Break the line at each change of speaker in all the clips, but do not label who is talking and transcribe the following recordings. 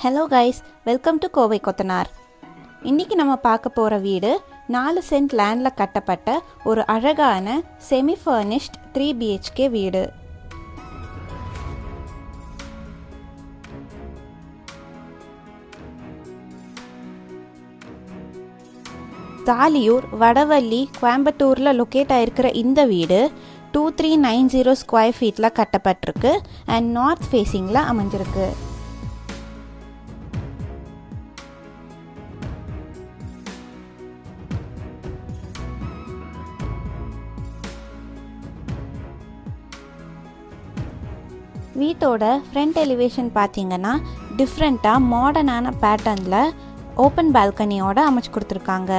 Hello guys, welcome to Kovai கொத்தனார். இன்னைக்கு நம்ம பார்க்க போற வீடு 4 சென்ட் லேண்ட்ல கட்டப்பட்ட ஒரு அழகான செமி ஃபர்னிஷ்ட் 3 BHK வீடு. தாலியூர், வடவள்ளி, கோயம்புத்தூர்ல லொகேட் ஆயிருக்கிற இந்த வீடு 2390 ஸ்கொயர் ஃபீட்ல கட்டப்பட்டிருக்கு அண்ட் நார்த் ஃபேசிங்ல அமைஞ்சிருக்கு. வீட்டோட ஃப்ரண்ட் எலிவேஷன் பார்த்தீங்கன்னா டிஃப்ரெண்ட்டாக மாடர்னான பேட்டர்னில் ஓப்பன் பால்கனியோட அமைச்சு கொடுத்துருக்காங்க.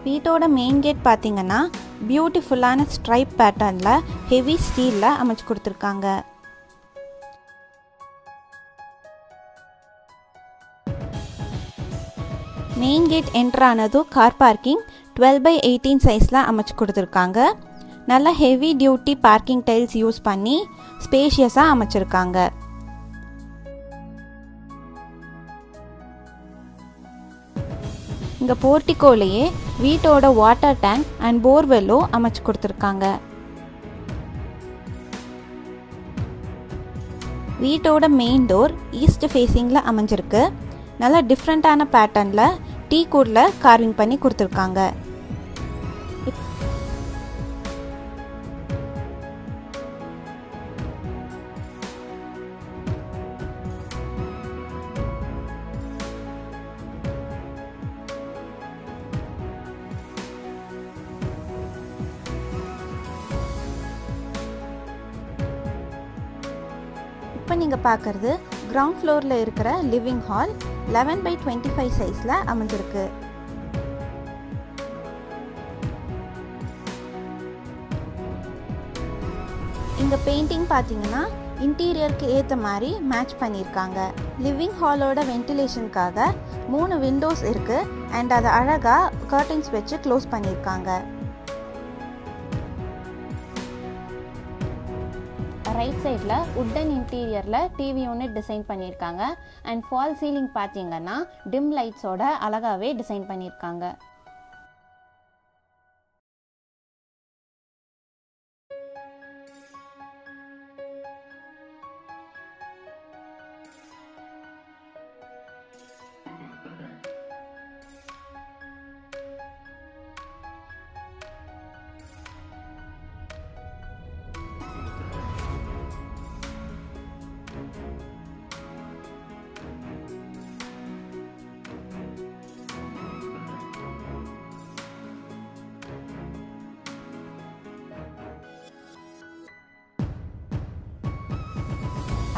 வீட்டோட மெயின் கேட் பார்த்தீங்கன்னா பியூட்டிஃபுல்லான ஸ்ட்ரைப் பேட்டர்னில் ஹெவி ஸ்டீலில் அமைச்சு கொடுத்துருக்காங்க. மெயின் கேட் என்ட்ரு ஆனதும் கார் பார்க்கிங் 12/18 சைஸில் அமைச்சு கொடுத்துருக்காங்க. நல்ல heavy duty parking tiles use பண்ணி ஸ்பேஷியஸாக அமைச்சிருக்காங்க. இங்கே போர்ட்டிகோலையே வீட்டோட வாட்டர் டேங்க் அண்ட் போர்வெல்லும் அமைச்சு கொடுத்துருக்காங்க. வீட்டோட மெயின் டோர் ஈஸ்ட் ஃபேஸிங்கில் அமைஞ்சிருக்கு. நல்லா டிஃப்ரெண்ட்டான பேட்டர்னில் டீ கூடில் கார்விங் பண்ணி கொடுத்துருக்காங்க. இப்போ நீங்கள் பார்க்குறது கிரவுண்ட் ஃப்ளோரில் இருக்கிற லிவிங் ஹால் 11/25 சைஸில் அமைஞ்சிருக்கு. இங்கே பெயிண்டிங் பார்த்தீங்கன்னா இன்டீரியருக்கு ஏற்ற மாதிரி மேட்ச் பண்ணியிருக்காங்க. லிவிங் ஹாலோட வென்டிலேஷனுக்காக 3 விண்டோஸ் இருக்குது அண்ட் அதை அழகாக கர்டன்ஸ் வச்சு க்ளோஸ் பண்ணியிருக்காங்க. ரைட் சைடில் உட்டன் இன்டீரியரில் டிவி யூனிட் டிசைன் பண்ணியிருக்காங்க அண்ட் ஃபால் சீலிங் பார்த்தீங்கன்னா டிம் லைட்ஸோட அழகாகவே டிசைன் பண்ணியிருக்காங்க.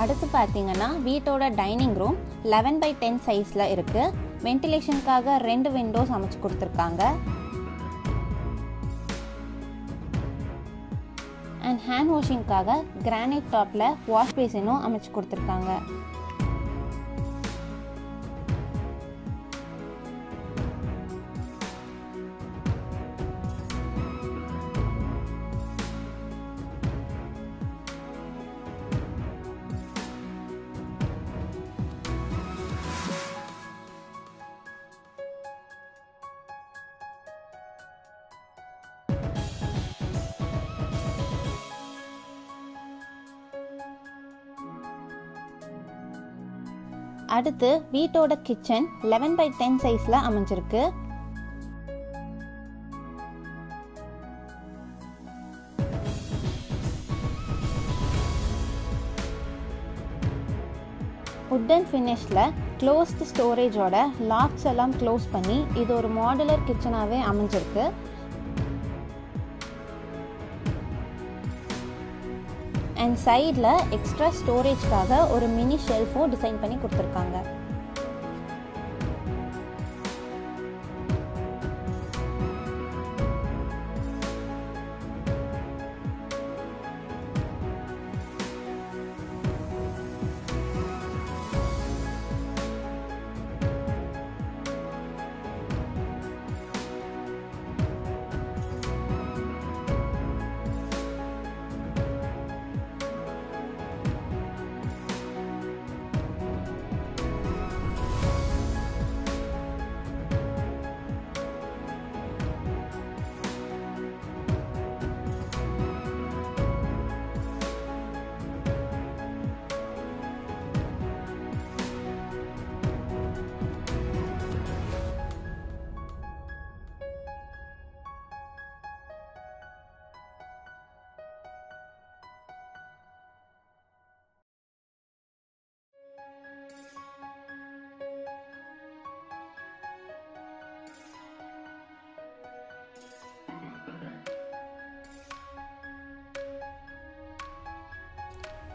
அடுத்து பார்த்தீங்கன்னா வீட்டோட டைனிங் ரூம் 11/10 சைஸில் இருக்குது. வென்டிலேஷனுக்காக 2 விண்டோஸ் அமைச்சு கொடுத்துருக்காங்க அண்ட் ஹேண்ட் வாஷிங்காக கிரானைட் டாப்பில் வாஷ் பேசினும் அமைச்சு கொடுத்துருக்காங்க. அடுத்து வீட்டோட கிச்சன் 11/10 சைஸில் அமைஞ்சிருக்கு. உட்டன் ஃபினிஷில் க்ளோஸ்டு ஸ்டோரேஜோட லாக்ஸ் எல்லாம் க்ளோஸ் பண்ணி இது ஒரு மாடுலர் கிச்சனாகவே அமைஞ்சிருக்கு. அண்ட் சைடில் எக்ஸ்ட்ரா ஸ்டோரேஜ்க்காக ஒரு மினி ஷெல்ஃபும் டிசைன் பண்ணி கொடுத்துருக்காங்க.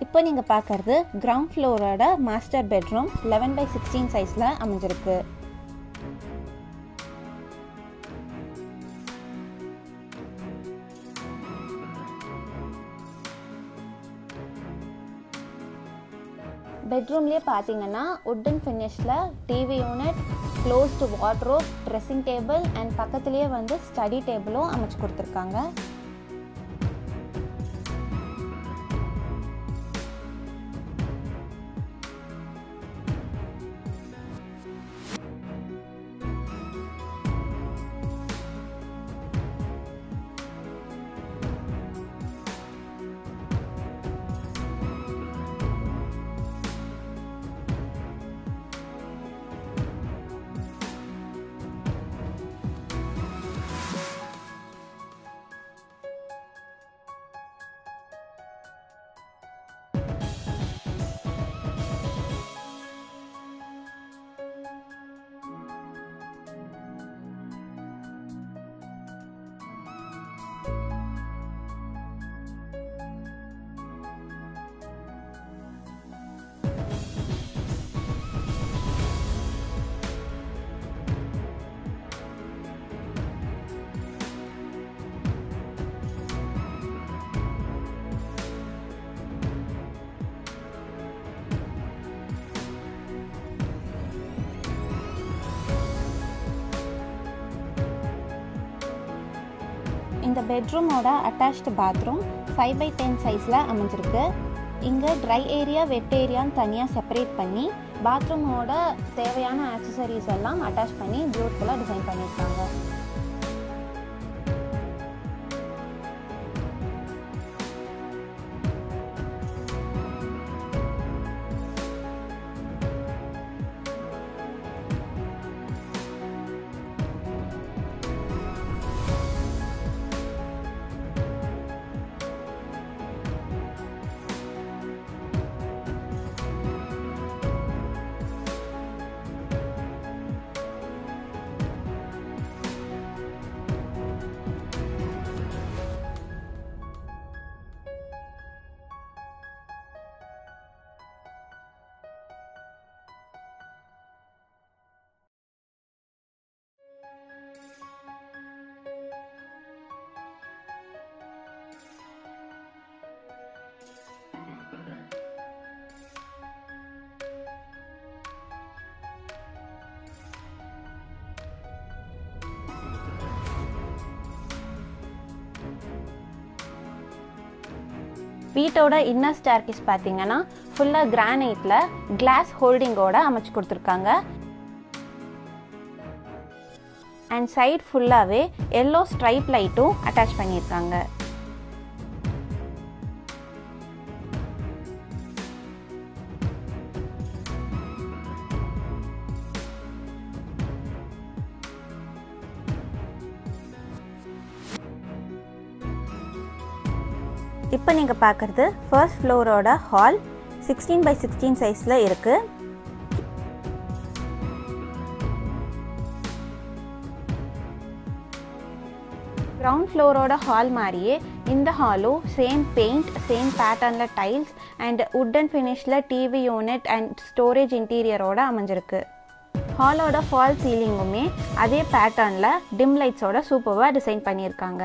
இப்போ நீங்கள் பார்க்குறது கிரவுண்ட் ஃப்ளோரோட மாஸ்டர் பெட்ரூம் 11/16 சைஸில் அமைஞ்சிருக்கு. பெட்ரூம்லேயே பார்த்தீங்கன்னா உட்டன் ஃபினிஷில் TV unit, closed wardrobe, dressing table and பக்கத்துலேயே வந்து ஸ்டடி டேபிளும் அமைச்சு கொடுத்துருக்காங்க. இந்த பெட்ரூமோட அட்டாச்டு பாத்ரூம் 5/10 சைஸில் அமைஞ்சிருக்கு. இங்கே ட்ரை ஏரியா, வெட் ஏரியான்னு தனியாக செப்பரேட் பண்ணி பாத்ரூமோட தேவையான ஆக்சசரிஸ் எல்லாம் அட்டாச் பண்ணி பியூட்டிஃபுல்லாக டிசைன் பண்ணியிருக்காங்க. வீட்டோட இன்னர் ஸ்டேர்கேஸ் பார்த்தீங்கன்னா ஃபுல்லாக கிரானைட்டில் கிளாஸ் ஹோல்டிங்கோட அமைச்சு கொடுத்துருக்காங்க. அண்ட் சைட் ஃபுல்லாகவே எல்லோ ஸ்ட்ரைப் லைட்டும் அட்டாச் பண்ணியிருக்காங்க. இப்போ நீங்கள் பார்க்குறது ஃபர்ஸ்ட் ஃப்ளோரோட ஹால் 16/16 சைஸில் இருக்குது. கிரவுண்ட் ஃப்ளோரோட ஹால் மாதிரியே இந்த ஹாலும் சேம் பெயிண்ட், சேம் பேட்டர்னில் டைல்ஸ் அண்ட் உட்டன் ஃபினிஷில் டிவி யூனிட் அண்ட் ஸ்டோரேஜ் இன்டீரியரோட அமைஞ்சிருக்கு. ஹாலோட ஃபால் சீலிங்குமே அதே பேட்டர்னில் டிம் லைட்ஸோட சூப்பராக டிசைன் பண்ணியிருக்காங்க.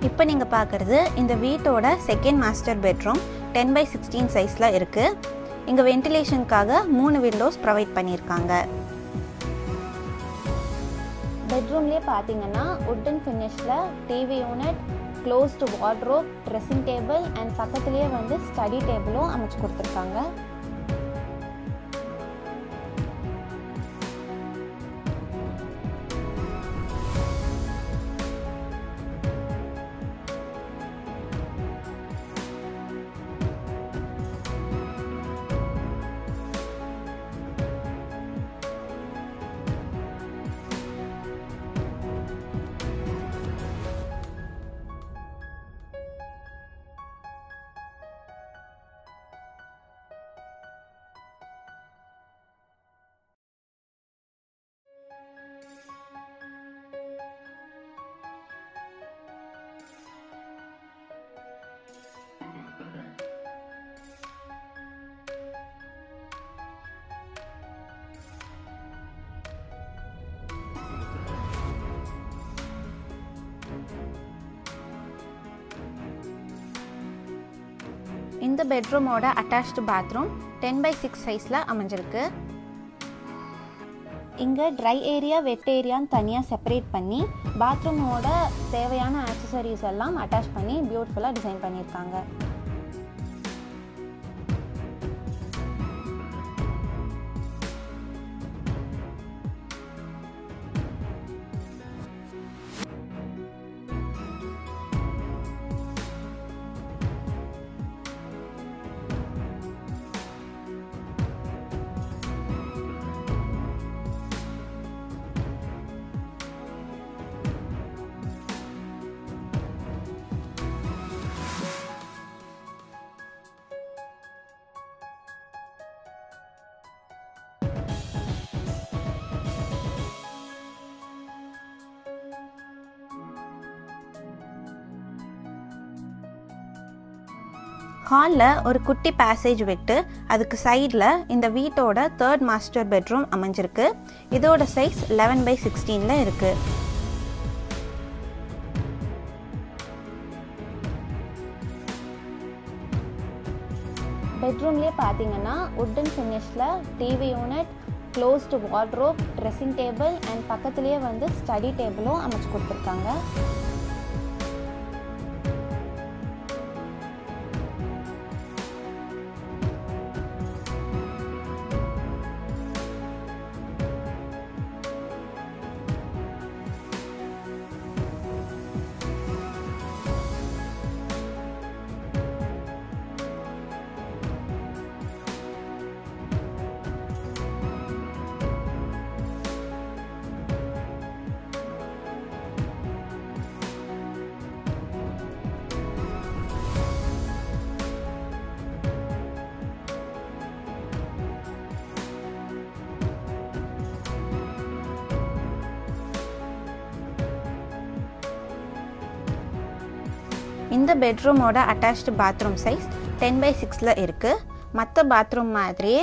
இப்போ நீங்கள் பார்க்குறது இந்த வீட்டோட செகண்ட் மாஸ்டர் பெட்ரூம் 10/16 சைஸில் இருக்குது. இங்கே வென்டிலேஷனுக்காக 3 விண்டோஸ் ப்ரொவைட் பண்ணியிருக்காங்க. பெட்ரூம்லேயே பார்த்தீங்கன்னா உட்டன் ஃபினிஷில் TV unit, closed wardrobe, dressing table and பக்கத்துலேயே வந்து ஸ்டடி டேபிளும் அமைச்சு கொடுத்துருக்காங்க. இந்த பெட்ரூமோட அட்டாச்டு பாத்ரூம் 10x6 சைஸில் அமைஞ்சிருக்கு. இங்கே ட்ரை ஏரியா வெட் ஏரியான்னு தனியாக செப்பரேட் பண்ணி பாத்ரூமோட தேவையான ஆக்சசரிஸ் எல்லாம் அட்டாச் பண்ணி பியூட்டிஃபுல்லாக டிசைன் பண்ணியிருக்காங்க. ஹாலில் ஒரு குட்டி பேசேஜ் விட்டு அதுக்கு சைடில் இந்த வீட்டோட 3rd மாஸ்டர் பெட்ரூம் அமைஞ்சிருக்கு. இதோட சைஸ் 11x16 இருக்குது. பெட்ரூம்லேயே பார்த்தீங்கன்னா வுட்டன் ஃபினிஷில் TV unit, closed wardrobe, dressing table and பக்கத்துலேயே வந்து ஸ்டடி டேபிளும் அமைச்சு கொடுத்துருக்காங்க. இந்த பெட்ரூமோட அட்டாச்டு பாத்ரூம் சைஸ் 10x6 இருக்குது. மற்ற பாத்ரூம் மாதிரியே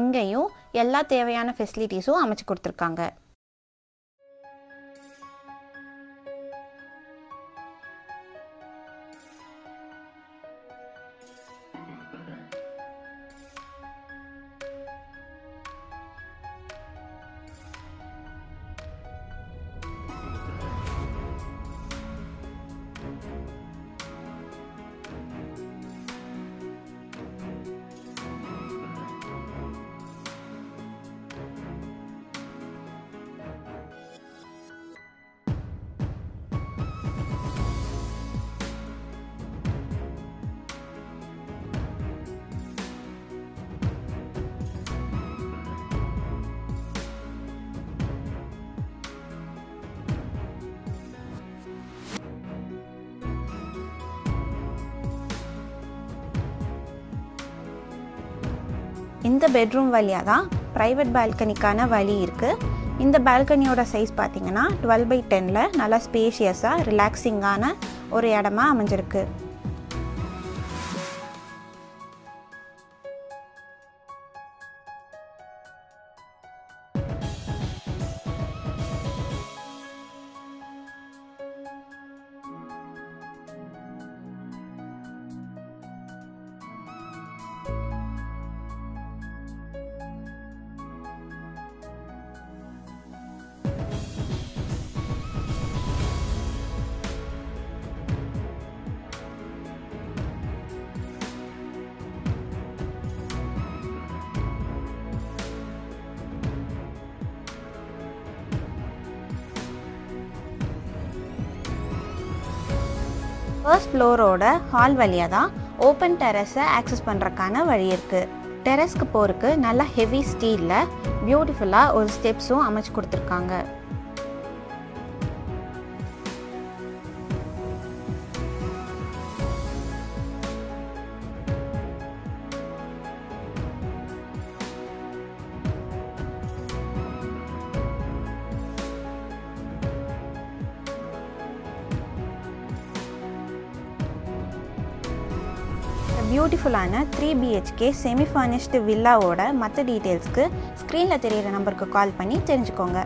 இங்கேயும் எல்லா தேவையான ஃபெசிலிட்டிஸும் அமைச்சு கொடுத்துருக்காங்க. இந்த பெட்ரூம் வழியாக தான் ப்ரைவேட் பால்கனிக்கான வழி இருக்குது. இந்த பால்கனியோட சைஸ் பார்த்தீங்கன்னா 12x10 நல்லா ஸ்பேஷியஸாக ரிலாக்ஸிங்கான ஒரு இடமா அமைஞ்சிருக்கு. ஃபர்ஸ்ட் ஃப்ளோரோட ஹால் வழியாக தான் ஓப்பன் டெரஸை ஆக்சஸ் பண்ணுறக்கான வழி இருக்குது. டெரஸ்க்கு போகிறதுக்கு நல்லா ஹெவி ஸ்டீலில் பியூட்டிஃபுல்லாக ஒரு ஸ்டெப்ஸும் அமைச்சு கொடுத்துருக்காங்க. பியூட்டிஃபுல்லான 3 BHK செமி ஃபர்னிஷ்டு வில்லாவோட மற்ற டீட்டெயில்ஸ்க்கு ஸ்க்ரீனில் தெரிகிற நம்பருக்கு கால் பண்ணி தெரிஞ்சுக்கோங்க.